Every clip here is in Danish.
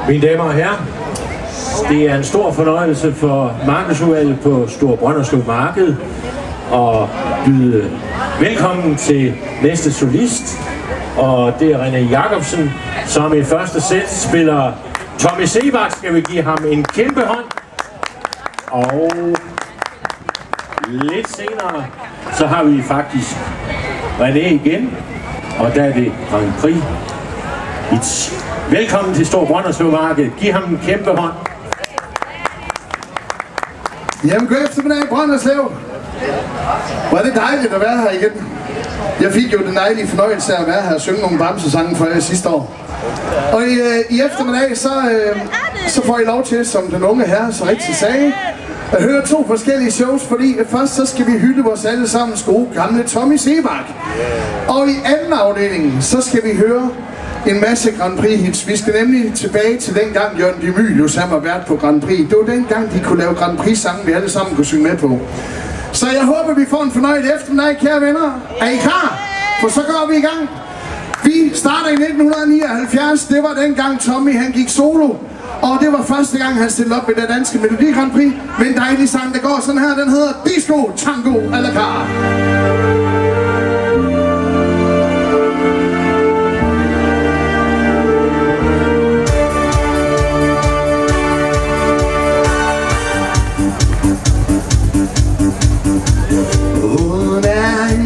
Mine damer og herrer, det er en stor fornøjelse for markedsudvalget på Store Brønderslev Marked at byde velkommen til næste solist, og det er René Jacobsen, som i første sæt spiller Tommy Sebak. Skal vi give ham en kæmpe hånd. Og lidt senere, så har vi faktisk René igen, og der er det Grand Prix. Velkommen til Store Brønderslev Marked. Giv ham en kæmpe hånd. Jamen, god eftermiddag, Brønderslev. Hvor er det dejligt at være her igen. Jeg fik jo den dejlige fornøjelse af at være her og synge nogle bamsesange for jer sidste år. Og i eftermiddag, så får I lov til, som den unge herre så rigtig sagde, at høre 2 forskellige shows, fordi først så skal vi hylde vores allesammens gode gamle Tommy Sebak. Og i anden afdeling, så skal vi høre en masse Grand Prix hits. Vi skal nemlig tilbage til dengang Jørgen de Mylius var vært på Grand Prix. Det var dengang, de kunne lave Grand Prix sange, vi alle sammen kunne synge med på. Så jeg håber, vi får en fornøjelig eftermiddag, kære venner. Er I klar? For så går vi i gang. Vi starter i 1979. Det var dengang Tommy han gik solo. Og det var første gang, han stillede op ved det danske Melodi Grand Prix. Med en dejlig sang, der går sådan her. Den hedder Disco Tango a la carte.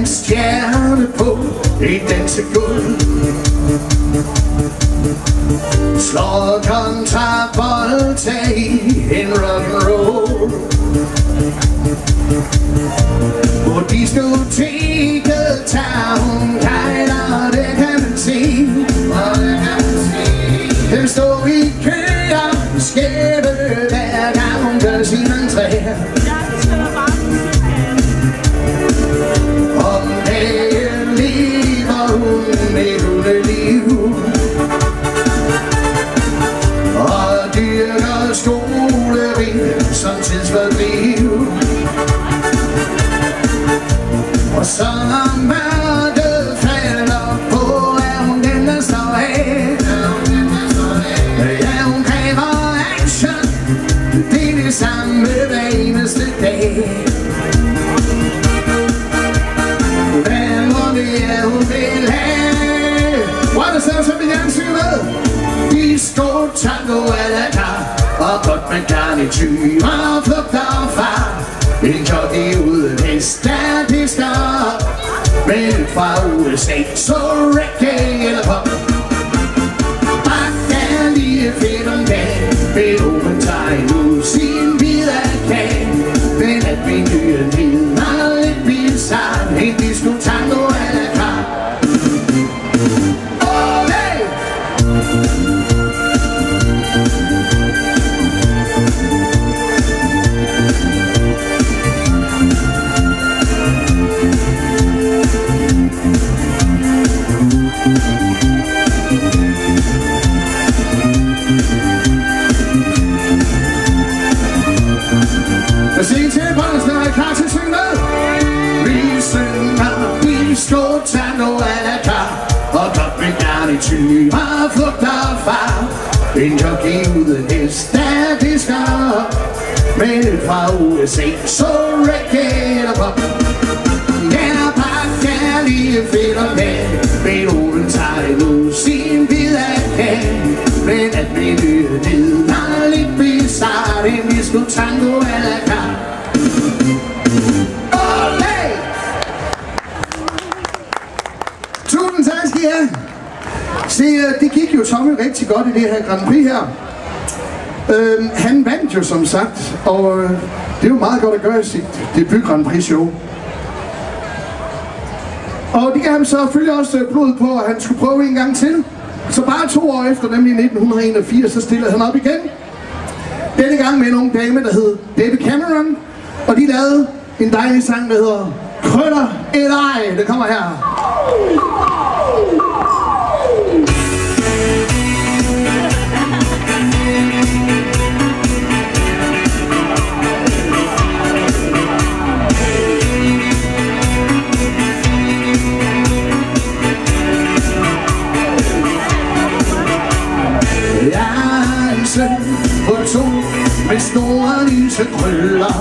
Stjerne på et dansegulv, slår kontrabold i en rock'n'roll. På diskoteket tager hun kejler, det kan man se, og det kan man se. Den står i kø og skæbe, hver gang hun gør sin entré. Og dyrker skolerig som tidsfordriv. Og så når mørket falder på, er hun den, der står af. Ja, hun kræver action, det er det samme hver eneste dag. Hvad må det er, hun vil have? Hvor er det så, som vi gerne synger med? Disco tango a la carte, og godt med garnityr og flugter og far. En jockey uden hest, der disker, men fra USA, så reggae eller pop. Bakker lige fedt om dagen, Beethoven tager nu sin bid af kagen. Men at menuen vidner lidt bizarre, en disco tango a la carte. Jeg siger til Brønderslev, er I klar til at synge med? Vi synger disco tango a la carte, og godt med garnityr og flugter og far. En jockey uden hest, der disker, men fra USA, så reggae eller pop. Ja, pakker lige fedt om dagen, Beethoven tager nu sin bid af kagen. Men at menuen vidner lidt bizarre, en disco tango a la carte. Olé! Tusind tak skal I have. Se, det gik jo Tommy rigtig godt i det her Grand Prix her. Han vandt jo som sagt, og det er jo meget godt at gøre sit debut Grand Prix show. Og de gav ham så selvfølgelig også blod på, at han skulle prøve en gang til. Så bare 2 år efter, nemlig 1981, så stillede han op igen. Denne gang med en ung dame, der hed David Cameron. Og de lavede en dejlig sang, der hedder Krøller et ej. Det kommer her. med store lyse krøller.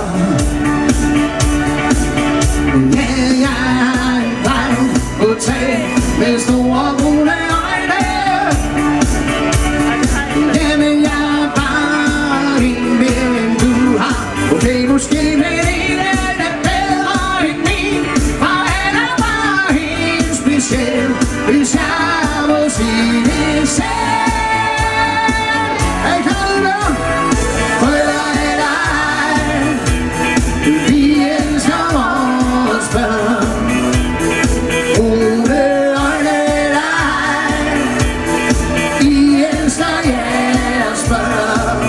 Ja, jeg er en dreng på tag med store brune øjne. Jamen jeg er bare en mere end du har. Okay, måske med en er bedre end min, for han er bare helt speciel, hvis jeg må sige det selv. Hey, kan du det? Krøller af dig, vi elsker vores børn. Brune øjne af dig, I elsker jeres børn.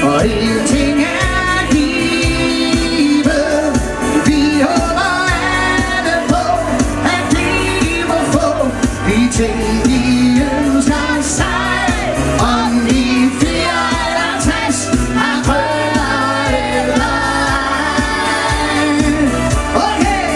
Og en ting er givet, vi håber alle på, at vi må få de ting, de ønsker sig. Om de 4 eller 60 har krøller eller ej. Okay!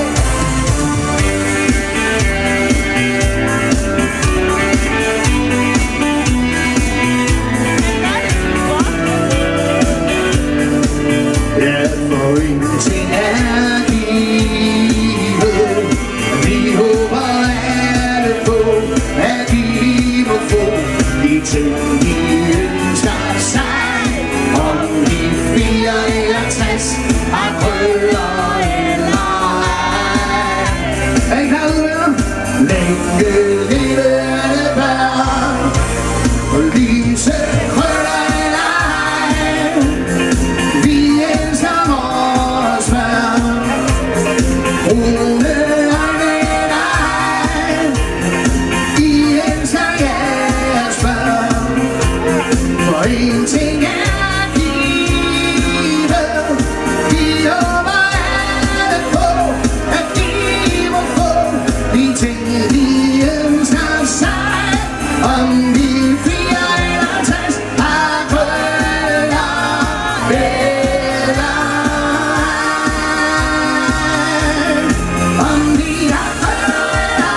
Ja, for ingenting er givet. Vi håber alle på, at de må få de ting, de ønsker sig. Om de 4 eller 60 har krøller eller ej. Hey, kan du høre? Længe leve alle børn, og lyse krøller eller ej. Vi elsker vores børn. Brune øjne af dig, I elsker jeres børn. For en ting er givet, vi håber alle på, at de må få de ting, de ønsker sig. Om de 4 eller 60 har krøller eller ej. Om de har krøller eller ej.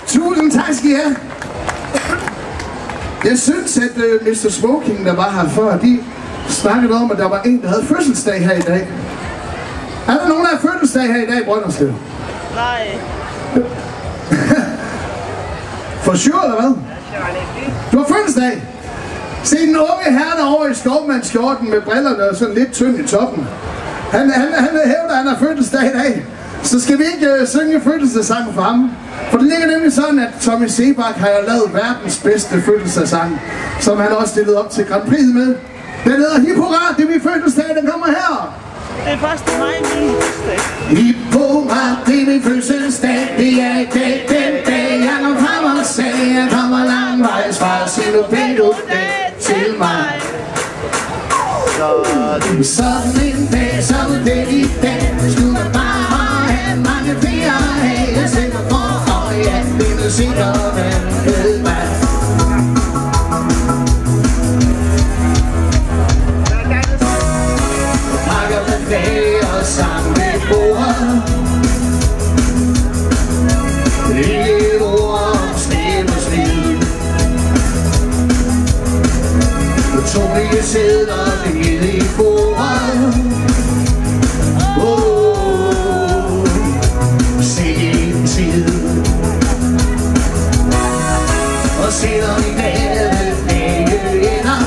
Tusind tak skal I have. Jeg synes, at Mr. Smoking, der var her før, de snakkede om, at der var en, der havde fødselsdag her i dag. Er der nogen, der har fødselsdag her i dag i Brønderslev? Nej. For sure, eller hvad? Du har fødselsdag. Se den unge herre derovre i skovmandskjorten med brillerne og sådan lidt tynd i toppen. Han hævder, at han har fødselsdag i dag. Så skal vi ikke synge fødselsdagssang for ham. For det ligger nemlig sådan, at Tommy Sebak har lavet verdens bedste fødselsdagssang, som han også stillede op til Grand Prix med. Den hedder Hip Hurra, det er min fødselsdag, den kommer her. Det er 1. maj min fødselsdag. Hip Hurra, det er min fødselsdag, det er i dag den dag, jeg når frem og sagde, jeg kommer langvejs fra, sig nu pænt goddag til mig. Sådan en dag, som den i dag, skulle man bare have mange flere af. Jeg stemmer for, og ja, det er nu sikkert, man ved mig. Pakker med dag og sammen med bordet. Ikke et ord om snem og slid. Utrolige sædler nede i bordet. Sikke en tid. Og selvom i dag begge ender,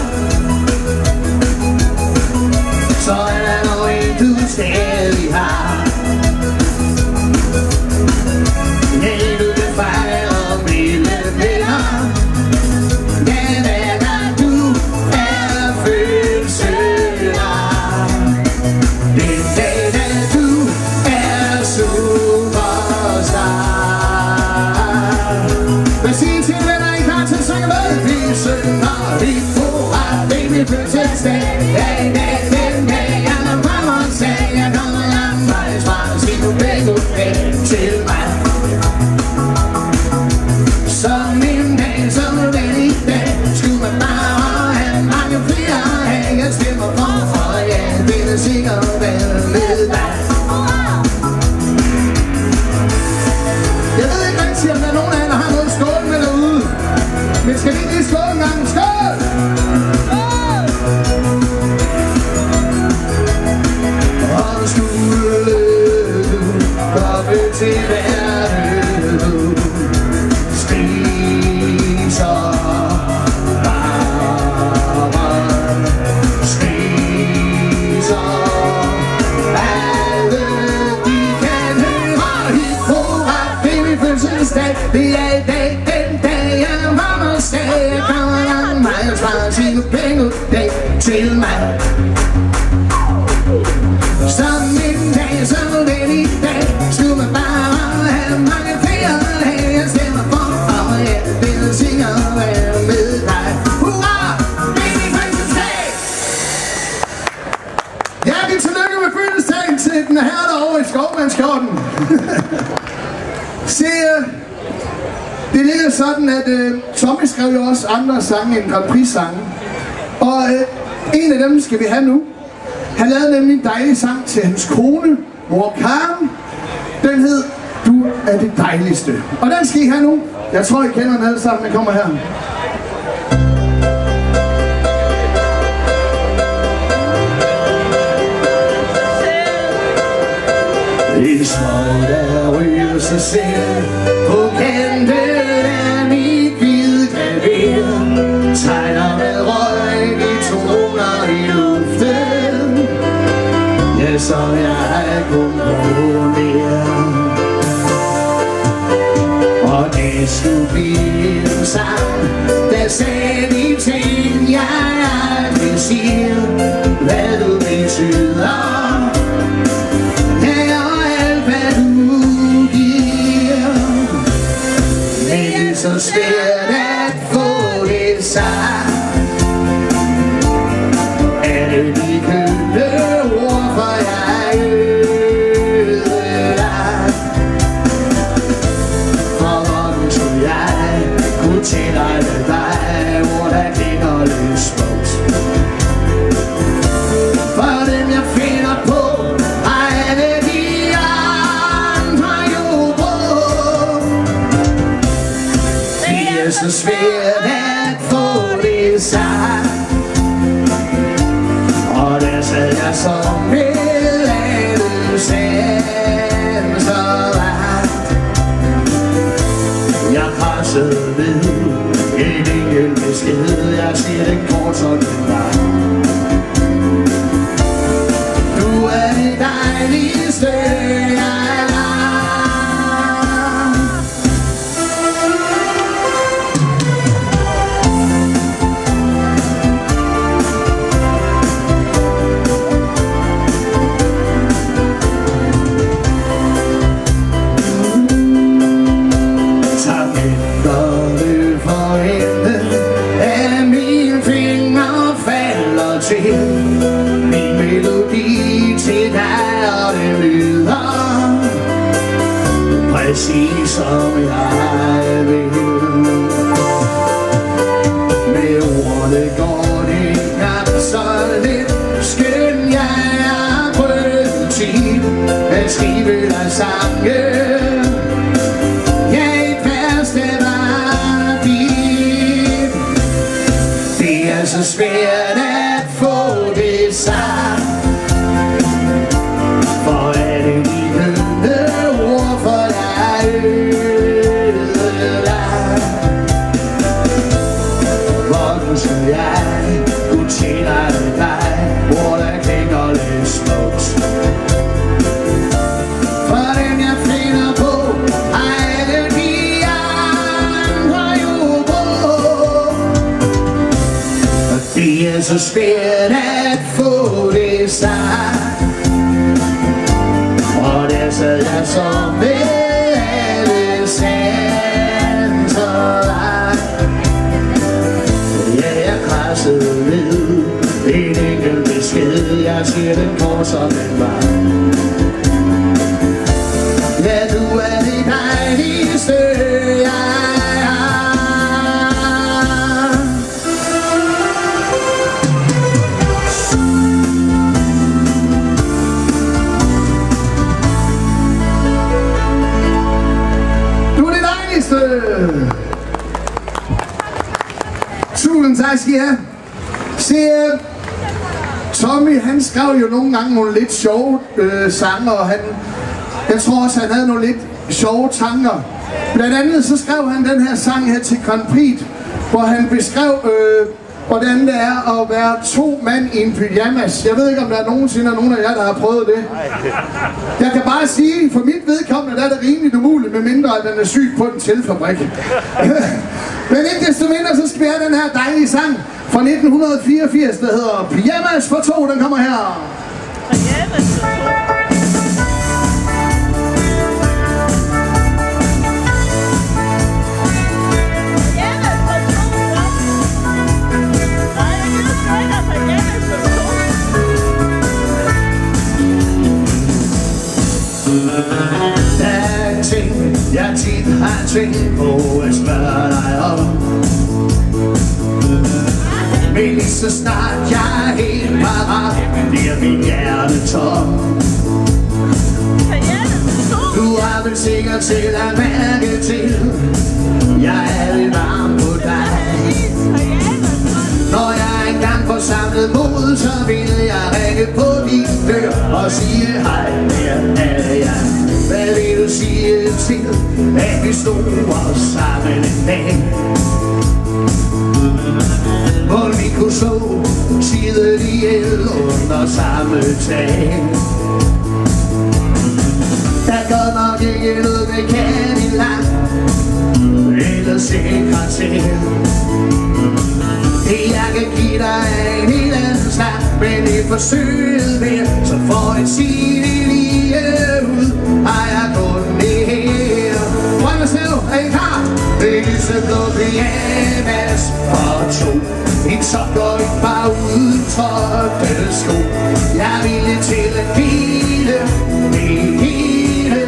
så er der noget du stadig har. Nej, du kan fejre mine venner. Den er der du er fødselsdag. Den dag da du er superstar. Hvad siger til venner, I klar til at synge med? Vi synger, vi får ret, det er min fødselsdag. Den dag, jeg når frem og sagde, jeg kommer langvejs fra, sig nu begge goddag til mig. Som en dag, som den i dag, skulle man bare have mange flere af. Jeg stemmer for, og ja, det er sikkert vel med dig. Jeg ved ikke rigtig, om der er nogen af jer, der har noget skål med derude. Men skal vi lige den her derovre i skovmandskjorten. Se, det ligger sådan, at Tommy skrev jo også andre sange end Grand Prix-sange. Og en af dem skal vi have nu. Han lavede nemlig en dejlig sang til hans kone, mor Karen. Den hed Du er det dejligste. Og den skal I have nu. Jeg tror, I kender den alle sammen. Den kommer her. I smøg der ryger sig selv på kanten af mit hvide klaver. Tegner med røg i toner i luften. Ja, så jeg kun på mere. Og det skulle blive en sang, der sagde de ting, jeg aldrig siger. Hvad du betyder. Så svært at få det sagt. Er det de købte ord, for jeg ødelagt. For hvordan skulle jeg kunne tilegne dig, hvor der klinger lidt smukt. For dem jeg finder på, har alle de andre jo brugt. Det er så svært at få det sagt. Og der sad jeg så med alle sanser lagt. Jeg krassede ved en enkelt besked. Jeg siger den kort, så den var. Du er det dejligste, jeg min melodi til dig, og det lyder præcis som jeg vil. Med ordene går det knap så lidt, skøn jeg er prøvet til at skrive dig sange. Ja, et vers, det var dit. Det er så svært at få det sagt. For er det de købte ord, for jeg ødelagt. Hvordan skulle jeg kunne tilegne dig, hvor der klinger lidt smukt. For dem jeg finder på, har alle de andre jo brugt. Og det er så svært at få det sagt. Og der sad jeg så med alle sanser lagt. Ja, jeg krassede ved en enkelt besked. Jeg siger den kort, som den var. Ja, du er det dejligste, jeg tusind tak skal I have. Se, Tommy han skrev jo nogle gange nogle lidt sjove sange, og jeg tror også han havde nogle lidt sjove tanker. Blandt andet så skrev han den her sang her til Grand Prix, hvor han beskrev hvordan det er at være 2 mand i en pyjamas. Jeg ved ikke om der er nogensinde nogen af jer der har prøvet det. Jeg kan bare sige, for mit vedkommende der er det rimeligt umuligt, medmindre at den er syg på en teltfabrik. Men ikke desto mindre så skal vi have den her dejlige sang fra 1984, der hedder Pyjamas for 2. Den kommer her. Pyjamas for 2. ting, jeg tit har tænkt på at spørge dig om. Men lige så snart jeg er helt parat, bliver mit hjerte tom. Du har vel sikkert til at mærke til, jeg er lidt varm på dig. Når jeg engang får samlet mod, så vil jeg ringe på din dør og sige hej, her er jeg. Hvad vil du sige til, at vi stod os sammen en dag? Hvor vi kunne stå side ihjel under samme tag. Der går nok ikke noget med Cadillac eller sekretær. Jeg kan give dig en helt anden snak, men i forsøget mere, så får jeg sige det lige ud. Har jeg kun det her? Brønderslev, er I klar? Det er lyseblå pyjamas for to. En sok og et par udtrådte sko. Jeg er villig til at dele det hele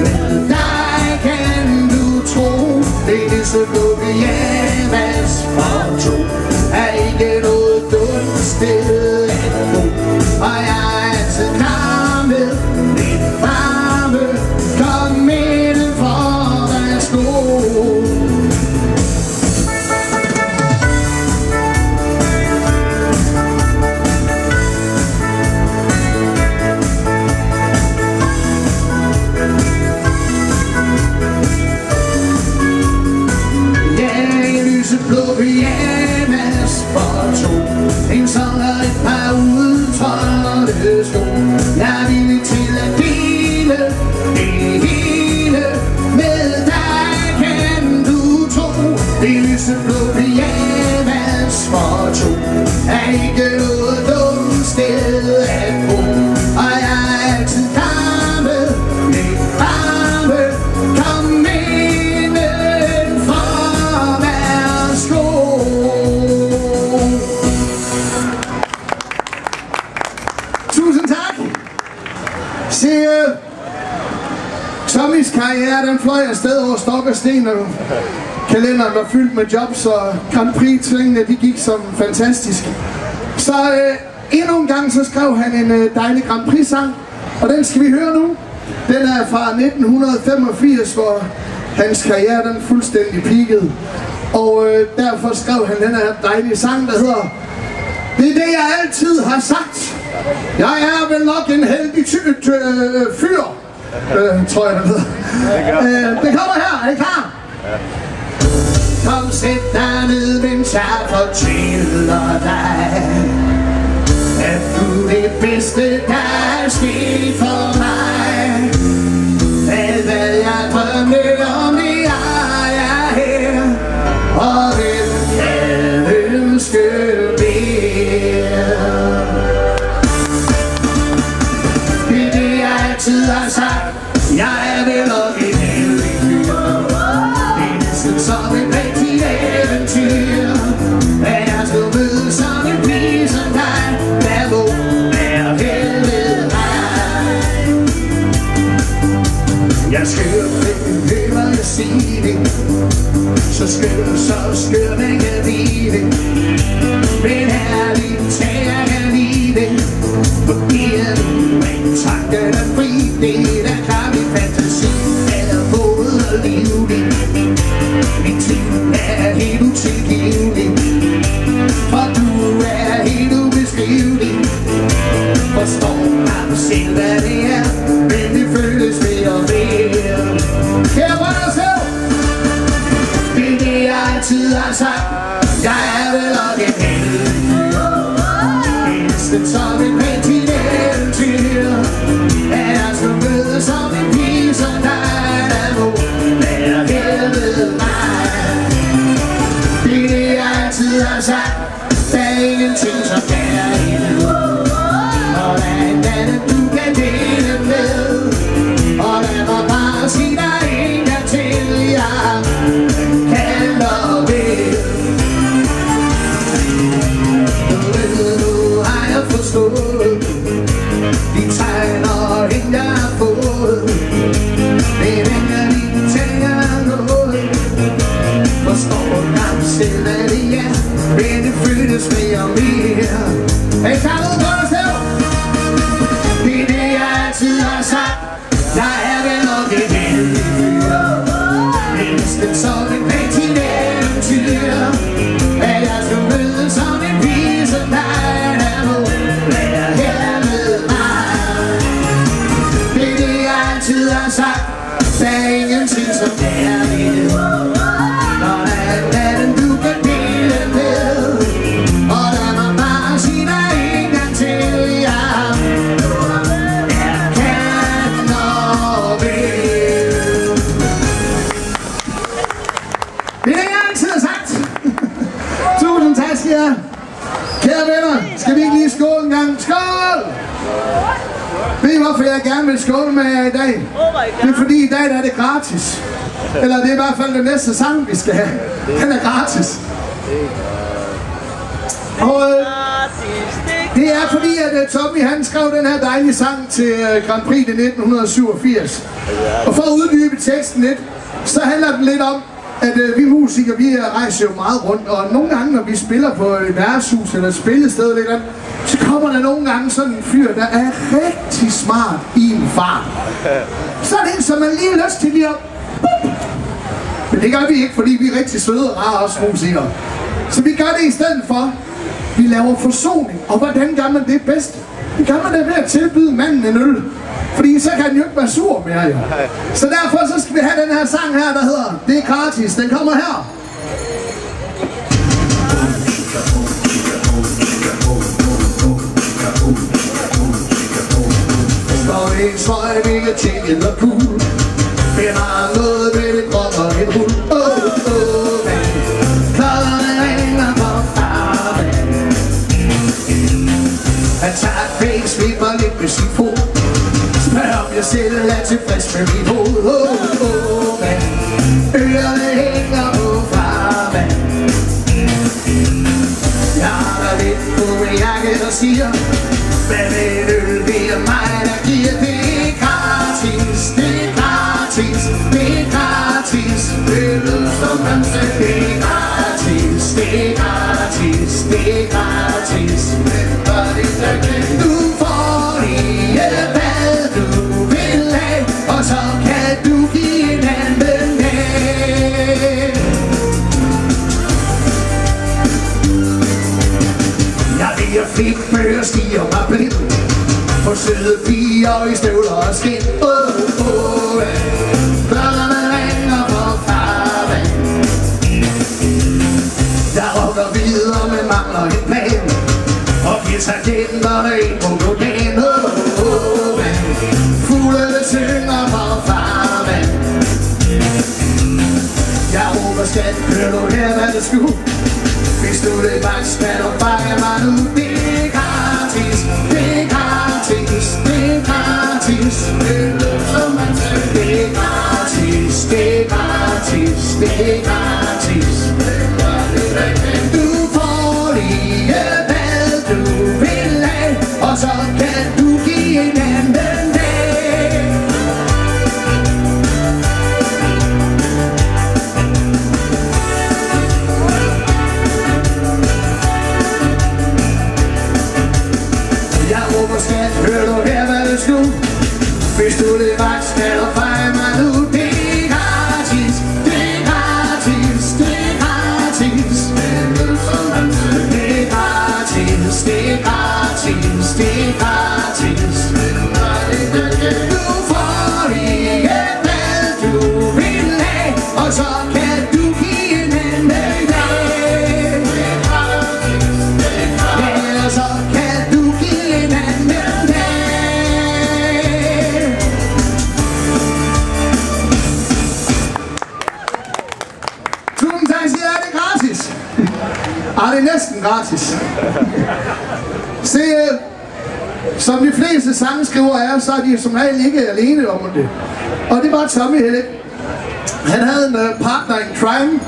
med dig, kan du tro. Det er lyseblå pyjamas for to. Er ikke noget dumt sted at bo. Og jeg er altid klar med lidt varme. Kom indenfor, værsgo. Lyseblå pyjamas for to. En sang og et par udtrådte sko. Jeg er villig til at dele det hele med dig, kan du tro. Det er lyseblå pyjamas for to. Er ikke noget dumt sted at bo. Og jeg er altid klar med lidt varme. Kom Tommys karriere, den fløj afsted over stok og sten, og kalenderen var fyldt med jobs, og Grand Prix-tvingene, de gik som fantastisk. Så endnu en gang, så skrev han en dejlig Grand Prix-sang, og den skal vi høre nu. Den er fra 1985, hvor hans karriere, den fuldstændig peakede. Og derfor skrev han den her dejlige sang, der hedder Det er det, jeg altid har sagt. Jeg er vel nok en heldig fyr. Tror jeg, det hedder. Det kommer her. Er I klar? Kom, sæt dig ned, mens jeg fortæller dig, at du er det bedste, der er sket for mig. Alt hvad jeg drømte om, det er jeg her, og det kan ønske mere. Det er det, jeg altid har sagt. Jeg er vel nok en heldig fyr. Det er næsten som et rigtigt eventyr, at jeg skal møde som en pige som dig, der må være held med mig. Jeg skør, hører jeg sige det, så skør man kan lide det. Men herligt tager jeg lide det, fordi jeg nu en tanke der fri. Det er klar, min fantasi er både og livlig. Min tid er helt utilgivelig, for du er helt ubeskrivelig. Forstår mig selv, hvad det er, men det føles mere og mere. Her var jeg selv. Det er det, jeg altid har sagt. Jeg er vel nok en heldig fyr. Næsten som et rigtigt eventyr, at jeg skal møde som en pige som dig, der må være her med mig. Det er det, jeg altid har sagt. Der er ingenting, som er endnu, og der er en anden, du kan dele med. Og lad mig bare sige dig en gang til, jeg kan love det. altid har sagt, jeg er vel nok et eventyr. Næsten som et rigtig eventyr, at jeg skulle møde som en pige som dig, der må være her med mig. Det er det, jeg altid har sagt, der er ingenting som kærlighed. Når der er natten, du kan dele med, og lad mig bare sige dig en gang til, jeg kan og vil. Det er det, jeg altid har sagt. Tusind tak skal jeg. Kære venner, skal vi ikke lige skåle en gang? Skål! Ved I hvorfor jeg gerne vil skåle med jer i dag? Det er fordi i dag der er det gratis. Eller det er i hvert fald den næste sang vi skal have. Den er gratis. Og det er fordi at Tommy han skrev den her dejlige sang til Grand Prix i 1987. Og for at uddybe teksten lidt, så handler den lidt om, at vi musikere, vi rejser jo meget rundt, og nogle gange, når vi spiller på et værtshus eller et spillested eller noget, så kommer der nogle gange sådan en fyr, der er rigtig smart i en fart. Sådan en, som man lige har lyst til lige op. Men det gør vi ikke, fordi vi er rigtig søde og rare os musikere. Så vi gør det i stedet for, vi laver forsoning. Og hvordan gør man det bedst? Det gør man det ved at tilbyde manden en øl. Fordi så kan den jo ikke være sur mere, jo. Så derfor så skal vi have den her sang her, der hedder Det er gratis. Den kommer her. Står det en svøj, hvilket ting eller cool. Finder noget ved det grøn og et hul. Klokkerne ringer på farven. Han tager et pænt svip og lidt med sin fod. Spørg om jeg selv er tilfreds med mit hoved. Men ørerne hænger på farven. Jeg har lidt på min jakke og siger, hvad med en øl, det er mig, der giver. Det er gratis, det er gratis, det er gratis. Øl som man siger, det er gratis, det er gratis, det er gratis. Men var det der glemt, du får lige hvad du vil have, og så kan du give en anden af. Jeg ved at fik bøger stiger mig blind for søde piger i støvler og skin. Klokkerne ringer på farven. Jeg råber videre, men mangler en plan, og giver tangenterne ind på goddagen. Fuglene synger på farven. Jeg råber skat, hør du her hvad det skulle. Hvis du det bare skal du fejre mig nu. Det er gratis, det er gratis, det er gratis. Det som man siger, det er gratis, det er gratis, det er gratis. Du får lige hvad du vil have, og så kan du give en anden dag. Jeg råber skat, hør du her hvad det skulle. Hvis du det vagt, skal du fejre mig nu. Det er gratis, det er gratis, det er gratis. Det er gratis, det er gratis, det er gratis. Du får lige hvad du vil have, og så kan du give en anden dag. Ja, så kan du give en anden dag. Tusind tak, siger jeg, det er gratis. Det er næsten gratis. Se, som de fleste sangskriver er, så er de som regel ikke alene om det. Og det var Tommy Helle. Han havde en partner in crime,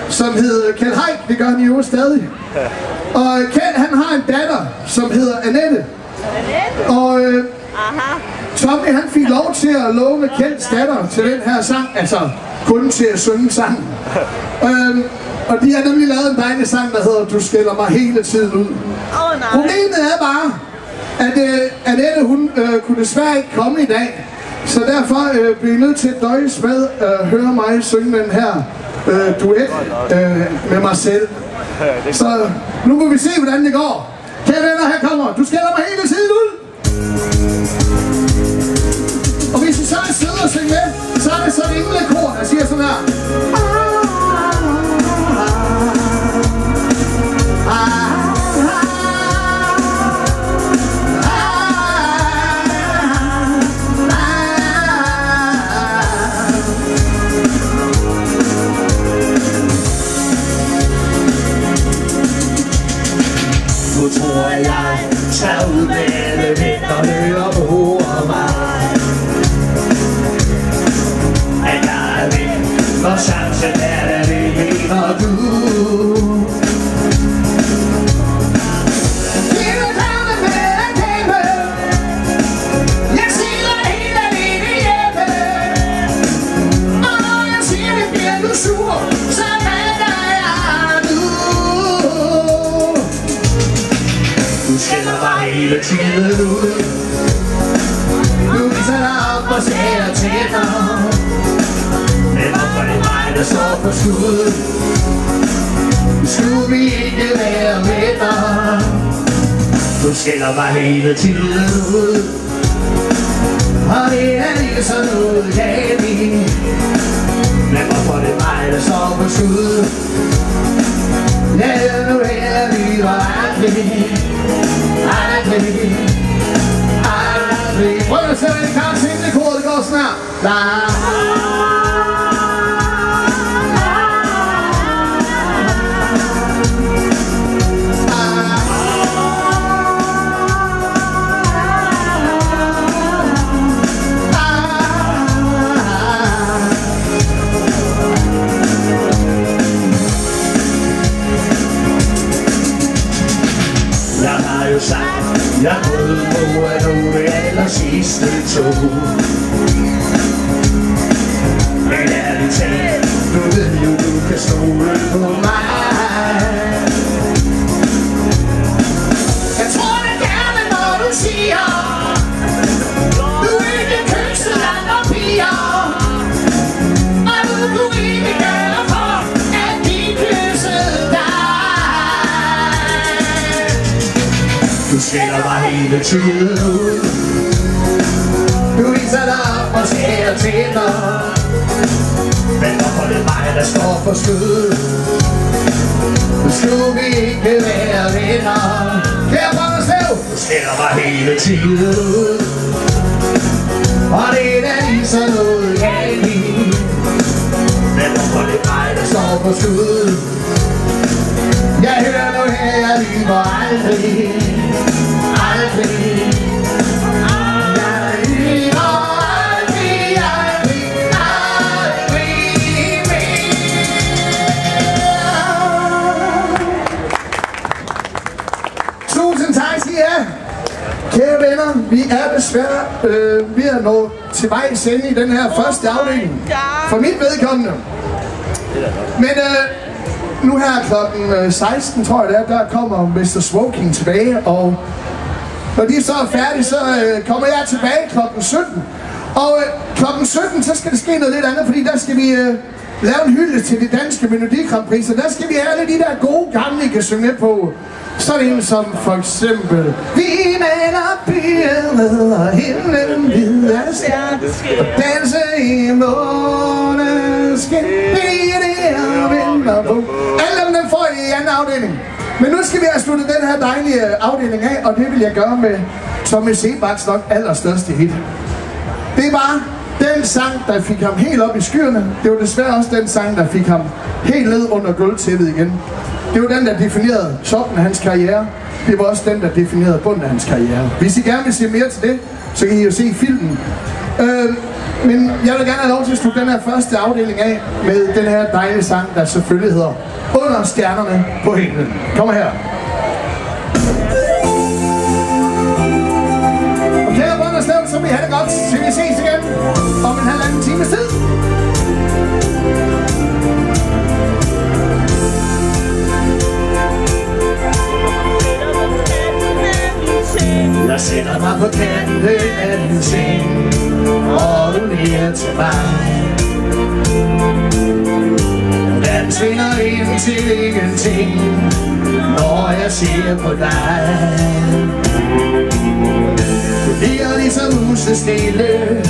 som hed Kjeld Haik. Det gør han jo stadig. Og Kjeld, han har en datter, som hedder Annette. Og Tommy, han fik lov til at låne Kjelds datter til den her sang. Altså, kun til at synge sangen. Og de har nemlig lavet en dejlig sang, der hedder Du skælder mig hele tiden ud. Problemet er bare, at Annette, hun kunne desværre ikke komme i dag. Så derfor blev jeg nødt til at døjes med at høre mig synge den her duet med mig selv. Så nu må vi se, hvordan det går. Kære venner, her kommer. Du skælder mig hele tiden ud. Og hvis I så er søde og synge med, så er det sådan en englekor, der siger sådan her. Nu tror jeg tager ud med alle vind og hører på mig, at jeg er væk, og chancen er det mener du. Hele dagen med en kæmpe, jeg siger helt alene hjemme, og når jeg siger det bliver du sur, så venter jeg nu. Du skælder mig hele tiden ud. Du viser dig op og ser til dig, men hvorfor det mig, der står på skud? Skulle vi ikke være med dig? Du skælder mig hele tiden ud, og det er lige sådan noget galt i. Men hvorfor det mig, der står på skud? Ja, nu er vi og aldrig. Prøv at sætte en kant til det kor, det går sådan her. Jeg har jo sagt, jeg ved på, at du er det aller sidste tog. Men ærligt talt, du ved jo, du kan stole på mig. Jeg tror det gerne, når du siger, du ikke kysser andre piger, og du kunne ikke gøre for, at de kyssede dig. Du skælder mig hele tiden ud. Du viser dig op og ser til dig, men hvorfor det er mig, der står for skud? Skulle vi ikke være venner? Kære Brønderslev! Du skælder mig hele tiden ud, og det er da lige sådan noget galt i. Men hvorfor det er mig, der står for skud? Jeg hører nu her, jeg lyver aldrig. Aldrig. Tusind tak skal I have. Kære venner, vi er desværre ved at nå til vejs ende i den her første afdeling. For mit vedkommende. Men nu her klokken 16, tror jeg der kommer Mr. Smoking tilbage, og når de så er færdige, så kommer jeg tilbage klokken 17. Og klokken 17, så skal der ske noget lidt andet, fordi der skal vi lave en hylde til det danske Melodi Grand Prix, så der skal vi have alle de der gode gamle, I kan synge med på. Så er det en som for eksempel: vi maler byen og himlen hvid af stjerne, og danse i måneskin, det er det, jeg venter på. Alle dem får I i anden afdeling. Men nu skal vi have sluttet den her dejlige afdeling af, og det vil jeg gøre med Tommy Seebachs nok allerstørste hit. Det var den sang, der fik ham helt op i skyerne. Det var desværre også den sang, der fik ham helt ned under gulvtæppet igen. Det var den, der definerede toppen af hans karriere. Det var også den, der definerede bunden af hans karriere. Hvis I gerne vil se mere til det, så kan I jo se filmen. Men jeg vil gerne have lov til at slutte den her første afdeling af med den her dejlige sang, der selvfølgelig hedder Under stjernerne på himlen. Kom her. Og kære Brønderslev, så vil I have det godt, til vi ses igen om en halvanden times tid. Jeg ser din seng, og du ned til mig. Den svinger ind til ingenting, når jeg ser på dig. Du bliver ligesom musestille,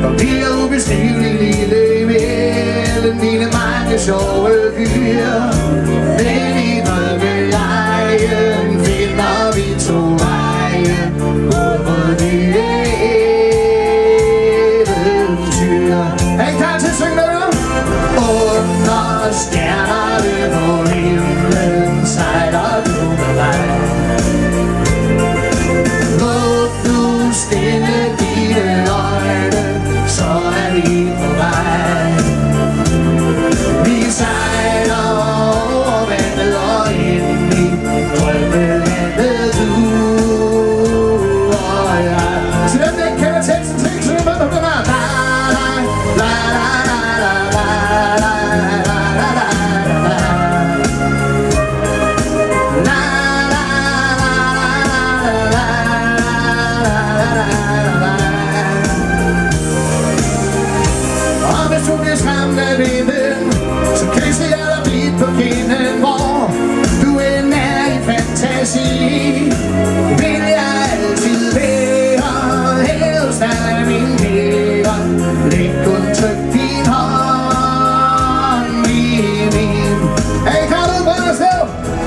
og bliver ubeskrivelig lille mellem mine mange sjove byer. Men i drømmelejen finder vi to veje ud mod det eventyr. Er I klar til at synge det nu? Under stjernerne på himlen sejler du med mig. Luk nu stille dine øjne, så er vi på vej. Vi sejler over vandet og ind i drømmelandet, du og jeg. Så dem, der ikke kender teksten til, så er med på den her. Så kysser jeg dig blidt på kinden, hvor du end er i fantasi. Vil jeg altid være, helst er min kære. Læg kun tryk din hånd i min. Er I klar ud, Brønderslev?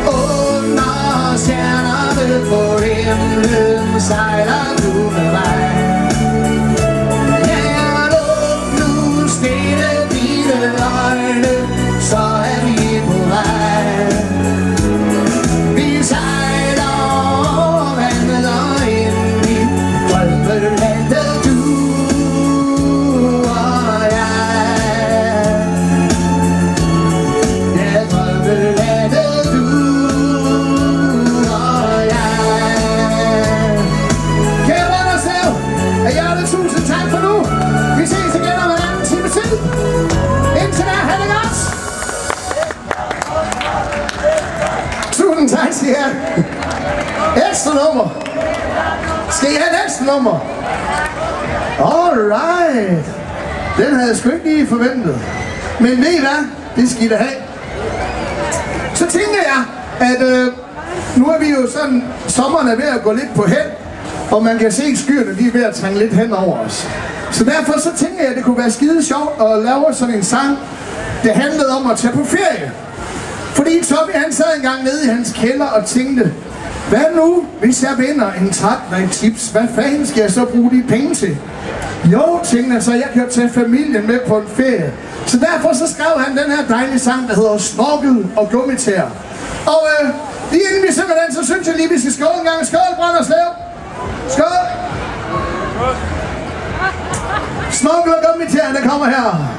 Under stjernerne på himlen sejler du med mig. Så er vi på vej. Vi sejler over vandet og ind i drømmelandet, du og jeg. Ja, drømmelandet, du og jeg. Kære Brønderslev, af hjertet tusind tak for nu. Vi ses igen om en anden time tid. Indtil da, ha' det godt! Tusind tak, siger jeg. Ekstra nummer. Skal I have et ekstra nummer? Alright. Den havde jeg sgu ikke lige forventet. Men ved I hvad? Det skal I da have. Så tænker jeg, at nu er vi jo sådan, sommeren er ved at gå lidt på hen, og man kan se skyerne, de er ved at trænge lidt hen over os. Så derfor så tænker jeg, at det kunne være skide sjovt at lave sådan en sang, der handlede om at tage på ferie. Fordi Tobi han sad engang nede i hans kælder og tænkte, hvad nu, hvis jeg vinder en 13 tips? Hvad fanden skal jeg så bruge de penge til? Jo, tænkte han så, jeg kan tage familien med på en ferie. Så derfor så skrev han den her dejlige sang, der hedder Snorkel og Gummitær. Og lige inden vi synger den, så synes jeg lige, vi skal skåle en gang. Skål, Brønderslev! Skål! Snorkel og Gummitær, der kommer her.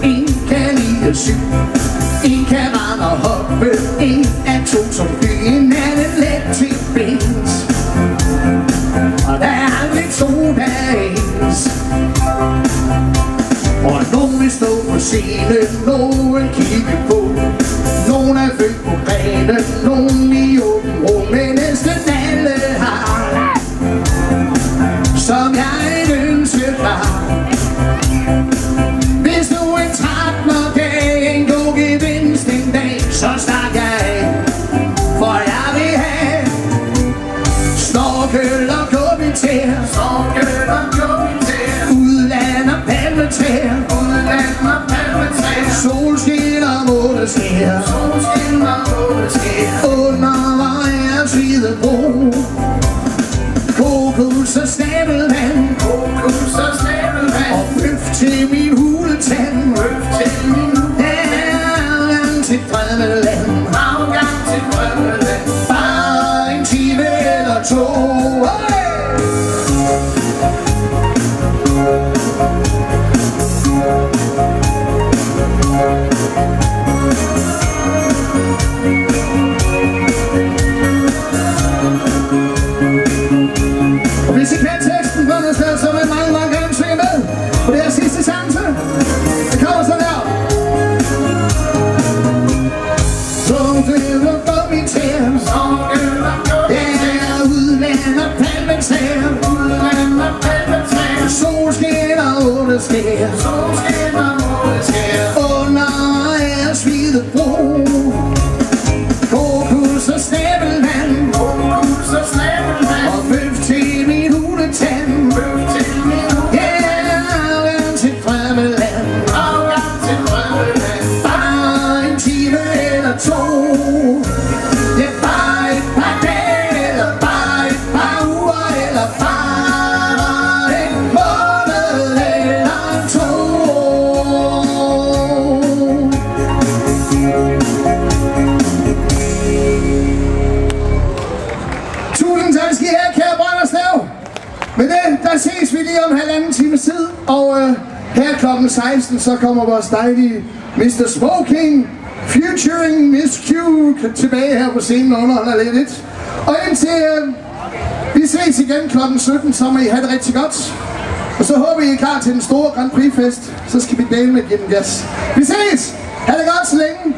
En kan lide syg, en kan vandre og hoppe, en er to som byen er lidt let til bens. Og der er aldrig to, der er ens. Og nogen vil stå på scenen, nogen kigge på. Nogen er født på grene, nogen i åben rum, men næsten alle har, som jeg ønsker dig. Så stak jeg af, for jeg vil have snorkel og gummitær, udland og palmetær, solskin og måneskær, under vejers hvide bro, kokos og snabelvand, og bøf til min huletand, til drømmeland, bare en time eller to. Hey! Men der ses vi lige om 1,5 times tid, og her klokken 16, så kommer vores dejlige Mr. Smoking, featuring Miss Q, tilbage her på scenen og underholder lidt. Og indtil vi ses igen klokken 17, så må I have det rigtig godt. Og så håber I er klar til den store Grand Prix-fest. Så skal vi dele med at give den gas. Vi ses! Ha' det godt så længe!